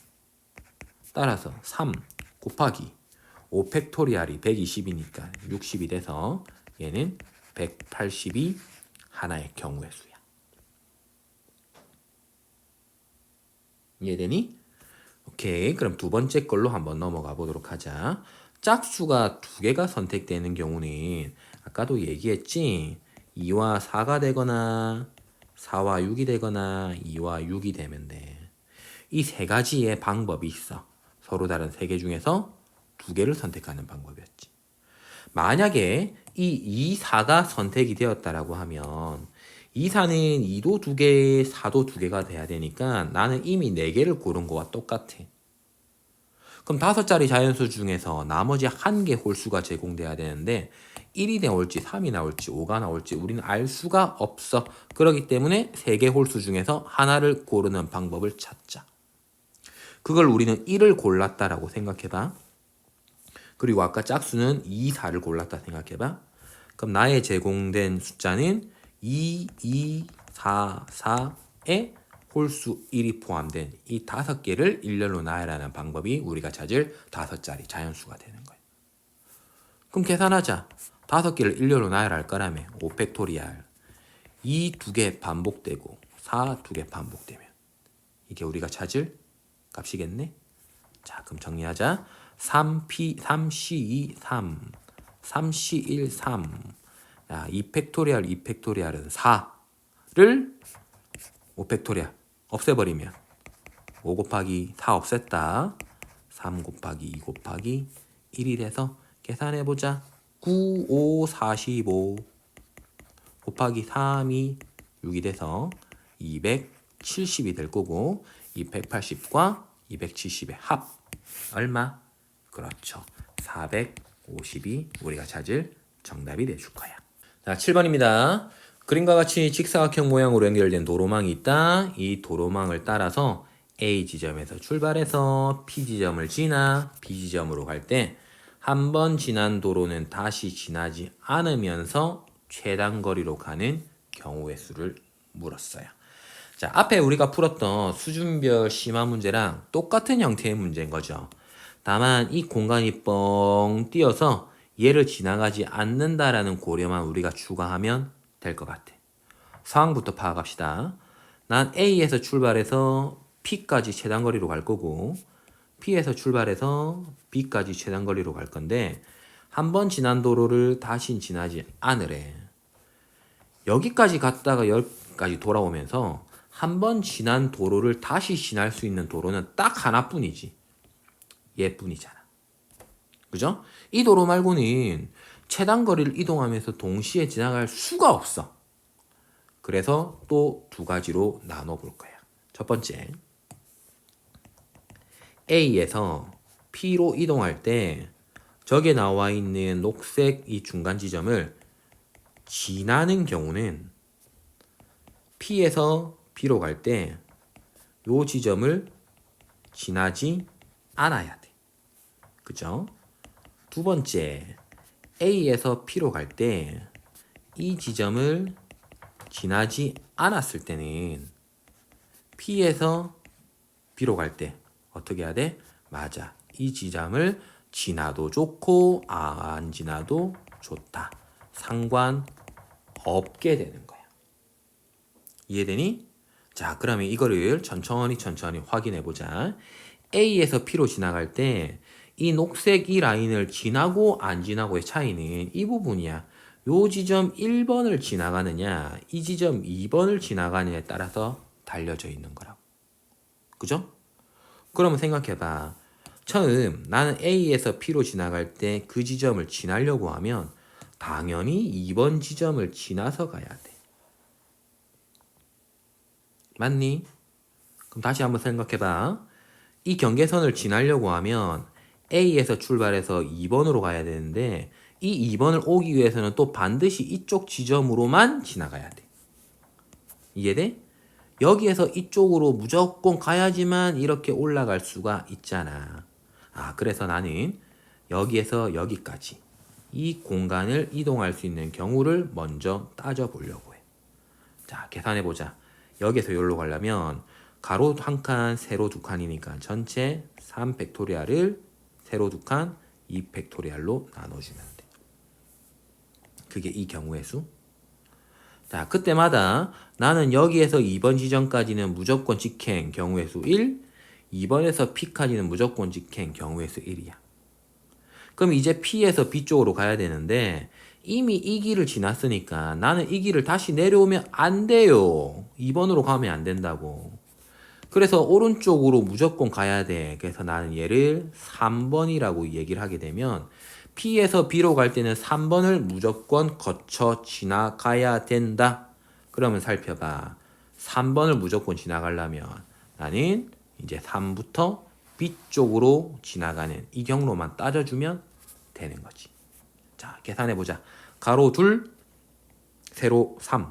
[SPEAKER 1] 따라서 3 곱하기 5 팩토리알이 120이니까 60이 돼서 얘는 180이 하나의 경우의 수야. 이해되니? 오케이. 그럼 두 번째 걸로 한번 넘어가 보도록 하자. 짝수가 2개가 선택되는 경우는 아까도 얘기했지. 2와 4가 되거나 4와 6이 되거나 2와 6이 되면 돼. 이 세 가지의 방법이 있어. 서로 다른 3개 중에서 2개를 선택하는 방법이었지. 만약에 이 2, 4가 선택이 되었다라고 하면 2, 4는 2도 2개, 4도 2개가 돼야 되니까 나는 이미 4개를 고른 거와 똑같아. 그럼 5자리 자연수 중에서 나머지 1개 홀수가 제공돼야 되는데 1이 나올지 3이 나올지 5가 나올지 우리는 알 수가 없어. 그렇기 때문에 3개 홀수 중에서 하나를 고르는 방법을 찾자. 그걸 우리는 1을 골랐다라고 생각해봐. 그리고 아까 짝수는 2, 4를 골랐다 생각해봐. 그럼 나의 제공된 숫자는 2, 2, 4, 4에 홀수 1이 포함된 이 5개를 일렬로 나열하는 방법이 우리가 찾을 5자리 자연수가 되는 거예요. 그럼 계산하자. 5개를 일렬로 나열할 거라며 5팩토리알 2 2개 반복되고 4 2개 반복되면 이게 우리가 찾을 값이겠네. 자, 그럼 정리하자. 3C2 3 3C1 3 야, 2팩토리알은 4를 5팩토리알 없애버리면 5 곱하기 4 없앴다. 3 곱하기 2 곱하기 1이 돼서 계산해보자. 9, 5, 45 곱하기 3이 6이 돼서 270이 될 거고 이 180과 270의 합 얼마? 그렇죠. 450이 우리가 찾을 정답이 돼줄 거야. 자, 7번입니다. 그림과 같이 직사각형 모양으로 연결된 도로망이 있다. 이 도로망을 따라서 A 지점에서 출발해서 P 지점을 지나 B 지점으로 갈 때 한 번 지난 도로는 다시 지나지 않으면서 최단 거리로 가는 경우의 수를 물었어요. 자, 앞에 우리가 풀었던 수준별 심화 문제랑 똑같은 형태의 문제인 거죠. 다만 이 공간이 뻥 띄어서 얘를 지나가지 않는다라는 고려만 우리가 추가하면 될 것 같아. 상황부터 파악합시다. 난 A에서 출발해서 P까지 최단거리로 갈 거고 P에서 출발해서 B까지 최단거리로 갈 건데 한 번 지난 도로를 다시 지나지 않으래. 여기까지 갔다가 여기까지 돌아오면서 한 번 지난 도로를 다시 지날 수 있는 도로는 딱 하나뿐이지. 얘뿐이잖아. 그죠? 이 도로 말고는 최단 거리를 이동하면서 동시에 지나갈 수가 없어. 그래서 또 두 가지로 나눠 볼 거야. 첫 번째, A에서 P로 이동할 때 저게 나와 있는 녹색 이 중간 지점을 지나는 경우는 P에서 B로 갈 때 요 지점을 지나지 않아야 돼. 그죠? 두 번째, A에서 P로 갈 때 이 지점을 지나지 않았을 때는 P에서 B로 갈 때 어떻게 해야 돼? 맞아. 이 지점을 지나도 좋고 안 지나도 좋다. 상관없게 되는 거야. 이해되니? 자, 그러면 이거를 천천히 확인해 보자. A에서 P로 지나갈 때 이 녹색 이 라인을 지나고 안 지나고의 차이는 이 부분이야. 요 지점 1번을 지나가느냐, 이 지점 2번을 지나가느냐에 따라서 달려져 있는 거라고. 그죠? 그러면 생각해봐. 처음 나는 A에서 P로 지나갈 때 그 지점을 지나려고 하면 당연히 2번 지점을 지나서 가야 돼. 맞니? 그럼 다시 한번 생각해봐. 이 경계선을 지나려고 하면 A에서 출발해서 2번으로 가야 되는데 이 2번을 오기 위해서는 또 반드시 이쪽 지점으로만 지나가야 돼. 이해돼? 여기에서 이쪽으로 무조건 가야지만 이렇게 올라갈 수가 있잖아. 그래서 나는 여기에서 여기까지 이 공간을 이동할 수 있는 경우를 먼저 따져보려고 해. 자, 계산해보자. 여기에서 여기로 가려면 가로 한 칸, 세로 두 칸이니까 전체 3팩토리알을 세로 두 칸, 2팩토리알로 나눠주면 돼. 그게 이 경우의 수. 자, 그때마다 나는 여기에서 2번 지점까지는 무조건 직행 경우의 수 1, 2번에서 P까지는 무조건 직행 경우의 수 1이야. 그럼 이제 P에서 B 쪽으로 가야 되는데 이미 이 길을 지났으니까 나는 이 길을 다시 내려오면 안 돼요. 2번으로 가면 안 된다고. 그래서 오른쪽으로 무조건 가야 돼. 그래서 나는 얘를 3번이라고 얘기를 하게 되면 P에서 B로 갈 때는 3번을 무조건 거쳐 지나가야 된다. 그러면 살펴봐. 3번을 무조건 지나가려면 나는 이제 3부터 B 쪽으로 지나가는 이 경로만 따져주면 되는 거지. 자, 계산해보자. 가로 2, 세로 3,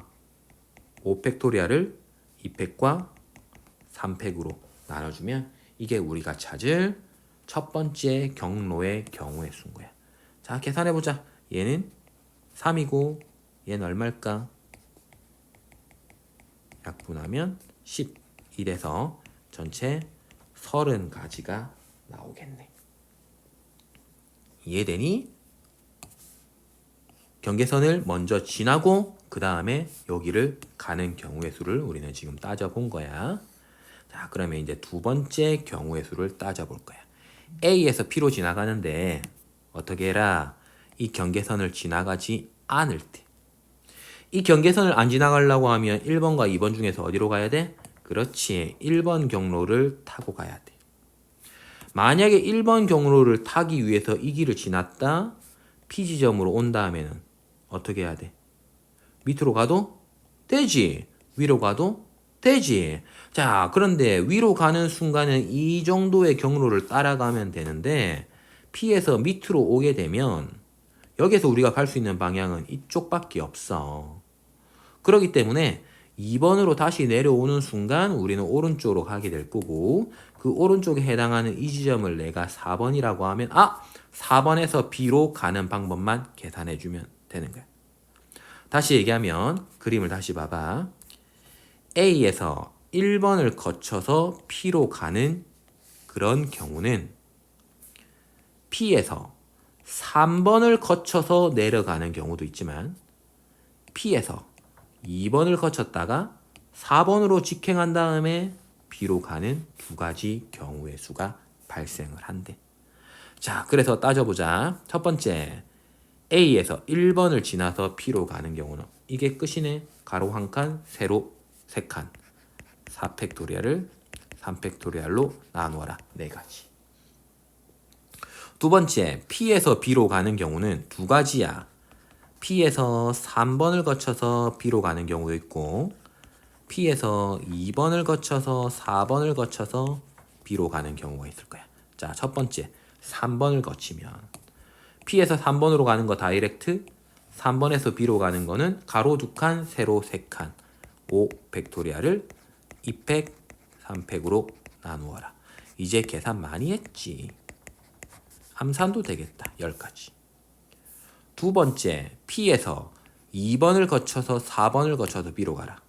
[SPEAKER 1] 5팩토리알을 2팩과 3팩으로 나눠주면 이게 우리가 찾을 첫 번째 경로의 경우의 수인 거야. 자, 계산해보자. 얘는 3이고 얘는 얼마일까? 약분하면 10. 이래서 전체 30가지가 나오겠네. 이해되니? 경계선을 먼저 지나고 그 다음에 여기를 가는 경우의 수를 우리는 지금 따져본 거야. 자, 그러면 이제 두 번째 경우의 수를 따져볼 거야. A에서 P로 지나가는데 어떻게 해라? 이 경계선을 지나가지 않을 때. 이 경계선을 안 지나가려고 하면 1번과 2번 중에서 어디로 가야 돼? 그렇지. 1번 경로를 타고 가야 돼. 만약에 1번 경로를 타기 위해서 이 길을 지났다. P 지점으로 온 다음에는 어떻게 해야 돼? 밑으로 가도 되지. 위로 가도 되지. 자, 그런데 위로 가는 순간은 이 정도의 경로를 따라가면 되는데 P에서 밑으로 오게 되면 여기서 우리가 갈 수 있는 방향은 이쪽밖에 없어. 그렇기 때문에 2번으로 다시 내려오는 순간 우리는 오른쪽으로 가게 될 거고 그 오른쪽에 해당하는 이 지점을 내가 4번이라고 하면 4번에서 B로 가는 방법만 계산해주면 되는 거야. 다시 얘기하면 그림을 다시 봐봐. A에서 1번을 거쳐서 P로 가는 그런 경우는 P에서 3번을 거쳐서 내려가는 경우도 있지만 P에서 2번을 거쳤다가 4번으로 직행한 다음에 B로 가는 두 가지 경우의 수가 발생을 한대. 자, 그래서 따져보자. 첫 번째, A에서 1번을 지나서 P로 가는 경우는 이게 끝이네. 가로 한 칸, 세로 세 칸. 4팩토리알을 3팩토리알로 나누어라. 네 가지. 두 번째, P에서 B로 가는 경우는 두 가지야. P에서 3번을 거쳐서 B로 가는 경우도 있고 P에서 2번을 거쳐서 4번을 거쳐서 B로 가는 경우가 있을 거야. 자, 첫 번째, 3번을 거치면 P에서 3번으로 가는 거 다이렉트, 3번에서 B로 가는 거는 가로 2칸, 세로 3칸, 5 팩토리얼을 2팩, 3팩으로 나누어라. 이제 계산 많이 했지. 암산도 되겠다. 10가지. 두 번째, P에서 2번을 거쳐서 4번을 거쳐서 B로 가라.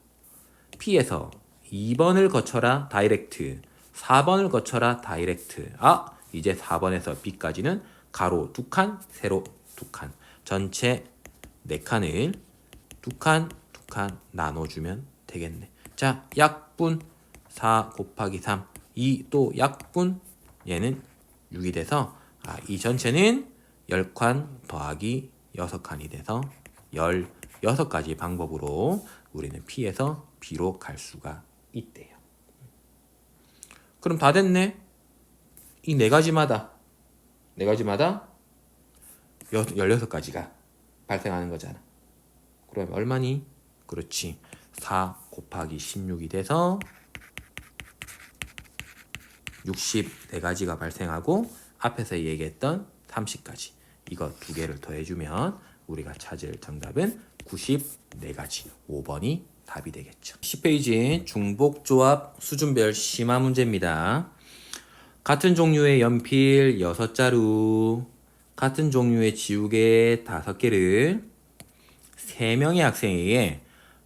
[SPEAKER 1] P에서 2번을 거쳐라 다이렉트, 4번을 거쳐라 다이렉트. 이제 4번에서 B까지는 가로 2칸, 세로 2칸, 전체 4칸을 2칸, 2칸 나눠주면 되겠네. 자, 약분 4 곱하기 3, 2 또 약분, 얘는 6이 돼서 이 전체는 10칸 더하기 6칸이 돼서 16가지 방법으로 우리는 P에서 B로 갈 수가 있대요. 그럼 다 됐네. 이 4가지마다 16가지가 발생하는 거잖아. 그럼 얼마니? 그렇지. 4 곱하기 16이 돼서 64가지가 발생하고 앞에서 얘기했던 30가지. 이거 2개를 더해주면 우리가 찾을 정답은 94가지. 5번이 답이 되겠죠. 10페이지 중복조합 수준별 심화 문제입니다. 같은 종류의 연필 6자루, 같은 종류의 지우개 5개를 3명의 학생에게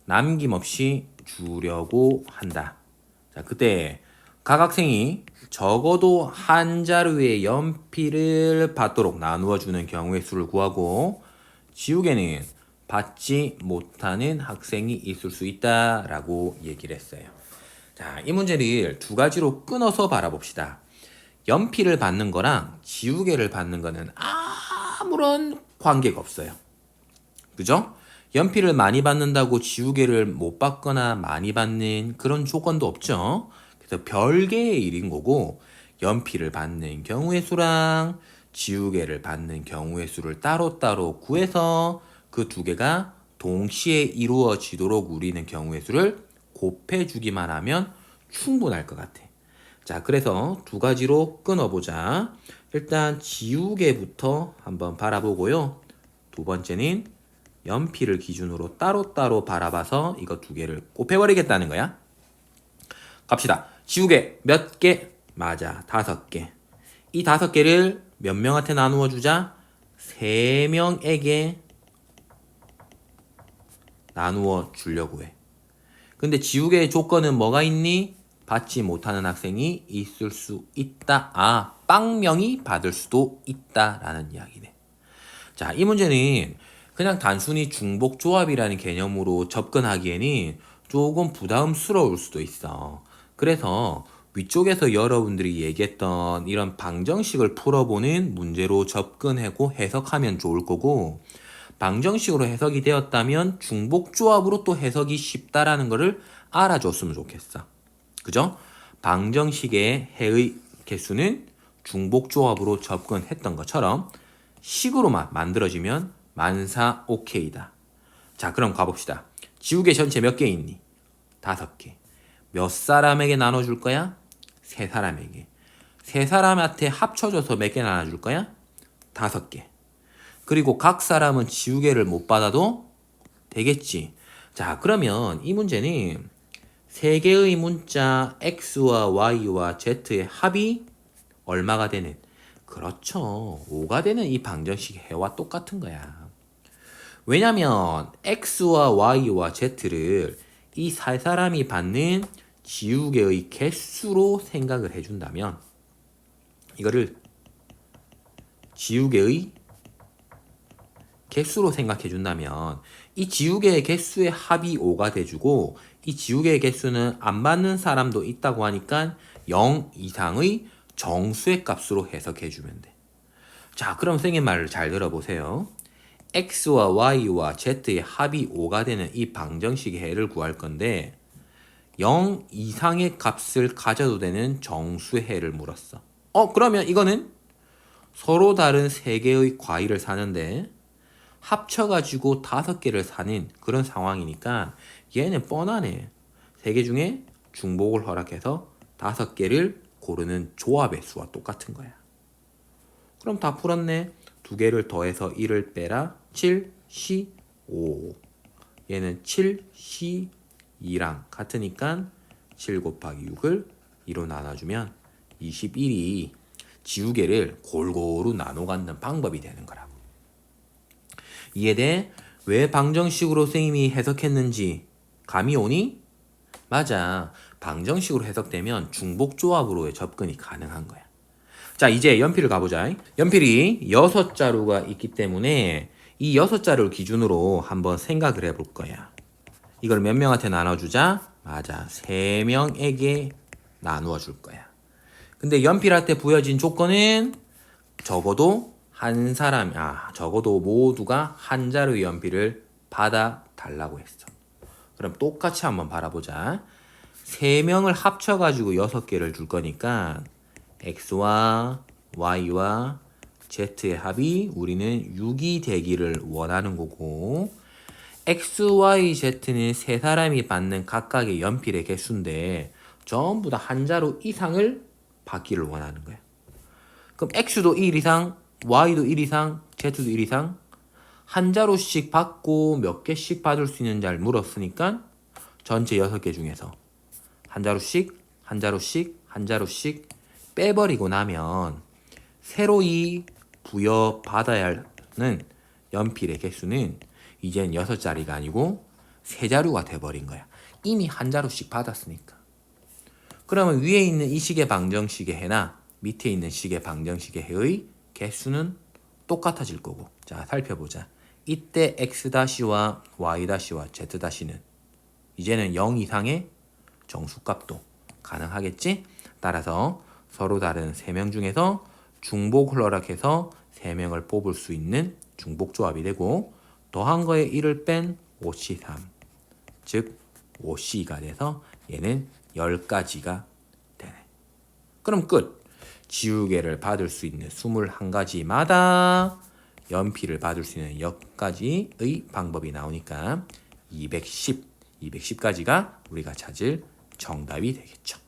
[SPEAKER 1] 남김없이 주려고 한다. 자, 그때 각 학생이 적어도 한 자루의 연필을 받도록 나누어 주는 경우의 수를 구하고 지우개는 받지 못하는 학생이 있을 수 있다라고 얘기를 했어요. 자, 이 문제를 2가지로 끊어서 바라봅시다. 연필을 받는 거랑 지우개를 받는 거는 아무런 관계가 없어요. 그죠? 연필을 많이 받는다고 지우개를 못 받거나 많이 받는 그런 조건도 없죠. 그래서 별개의 일인 거고 연필을 받는 경우의 수랑 지우개를 받는 경우의 수를 따로따로 구해서 그 2개가 동시에 이루어지도록 우리는 경우의 수를 곱해주기만 하면 충분할 것 같아. 자, 그래서 2가지로 끊어보자. 일단 지우개부터 한번 바라보고요. 두 번째는 연필을 기준으로 따로따로 바라봐서 이거 2개를 곱해버리겠다는 거야. 갑시다. 지우개 몇 개? 맞아, 5개. 이 5개를 몇 명한테 나누어 주자? 3명에게 나누어 주려고 해. 근데 지우개의 조건은 뭐가 있니? 받지 못하는 학생이 있을 수 있다. 빵명이 받을 수도 있다라는 이야기네. 자, 이 문제는 그냥 단순히 중복조합이라는 개념으로 접근하기에는 조금 부담스러울 수도 있어. 그래서 위쪽에서 여러분들이 얘기했던 이런 방정식을 풀어보는 문제로 접근하고 해석하면 좋을 거고, 방정식으로 해석이 되었다면 중복조합으로 또 해석이 쉽다라는 것을 알아줬으면 좋겠어. 그죠? 방정식의 해의 개수는 중복조합으로 접근했던 것처럼 식으로만 만들어지면 만사 오케이다. 자, 그럼 가봅시다. 지우개 전체 몇 개 있니? 5개. 몇 사람에게 나눠줄 거야? 3사람에게. 3사람한테 합쳐져서 몇 개 나눠줄 거야? 5개. 그리고 각 사람은 지우개를 못 받아도 되겠지. 자, 그러면 이 문제는 3개의 문자 x와 y와 z의 합이 얼마가 되는? 그렇죠. 5가 되는 이 방정식 해와 똑같은 거야. 왜냐면 x와 y와 z를 이 3사람이 받는 지우개의 개수로 생각을 해준다면 이거를 지우개의 개수로 생각해 준다면 이 지우개의 개수의 합이 5가 돼주고 이 지우개의 개수는 안 받는 사람도 있다고 하니까 0 이상의 정수의 값으로 해석해 주면 돼. 자, 그럼 선생님 말을 잘 들어보세요. x와 y와 z의 합이 5가 되는 이 방정식의 해를 구할 건데 0 이상의 값을 가져도 되는 정수의 해를 물었어. 그러면 이거는 서로 다른 3개의 과일을 사는데 합쳐가지고 5개를 사는 그런 상황이니까 얘는 뻔하네. 3개 중에 중복을 허락해서 5개를 고르는 조합의 수와 똑같은 거야. 그럼 다 풀었네. 2개를 더해서 1을 빼라. 7, 15. 얘는 7, 12랑 같으니까 7 곱하기 6을 2로 나눠주면 21이 지우개를 골고루 나눠 갖는 방법이 되는 거라고. 이해돼? 왜 방정식으로 선생님이 해석했는지 감이 오니? 맞아. 방정식으로 해석되면 중복조합으로의 접근이 가능한 거야. 자, 이제 연필을 가보자. 연필이 6자루가 있기 때문에 이 6자루를 기준으로 한번 생각을 해볼 거야. 이걸 몇 명한테 나눠주자? 맞아. 3명에게 나누어 줄 거야. 근데 연필한테 부여진 조건은 적어도 적어도 모두가 한 자루의 연필을 받아 달라고 했어. 그럼 똑같이 한번 바라보자. 3명을 합쳐가지고 6개를 줄 거니까 X와 Y와 Z의 합이 우리는 6이 되기를 원하는 거고, X, Y, Z는 3사람이 받는 각각의 연필의 개수인데 전부 다 한 자루 이상을 받기를 원하는 거야. 그럼 X도 1 이상, Y도 1 이상, Z도 1 이상 한 자루씩 받고 몇 개씩 받을 수 있는지를 물었으니까 전체 6개 중에서 한 자루씩, 한 자루씩, 한 자루씩 빼버리고 나면 새로이 부여받아야 하는 연필의 개수는 이젠 6자리가 아니고 3자루가 돼버린 거야. 이미 한 자루씩 받았으니까. 그러면 위에 있는 이 식의 방정식의 해나 밑에 있는 식의 방정식의 해의 개수는 똑같아질 거고. 자, 살펴보자. 이때 X-와 Y-와 Z-는 이제는 0 이상의 정수값도 가능하겠지? 따라서 서로 다른 3명 중에서 중복을 허락해서 3명을 뽑을 수 있는 중복조합이 되고, 더한 거에 1을 뺀 5C3, 즉 5C가 돼서 얘는 10가지가 되네. 그럼 끝. 지우개를 받을 수 있는 21가지마다 연필을 받을 수 있는 10가지의 방법이 나오니까 210가지가 우리가 찾을 정답이 되겠죠.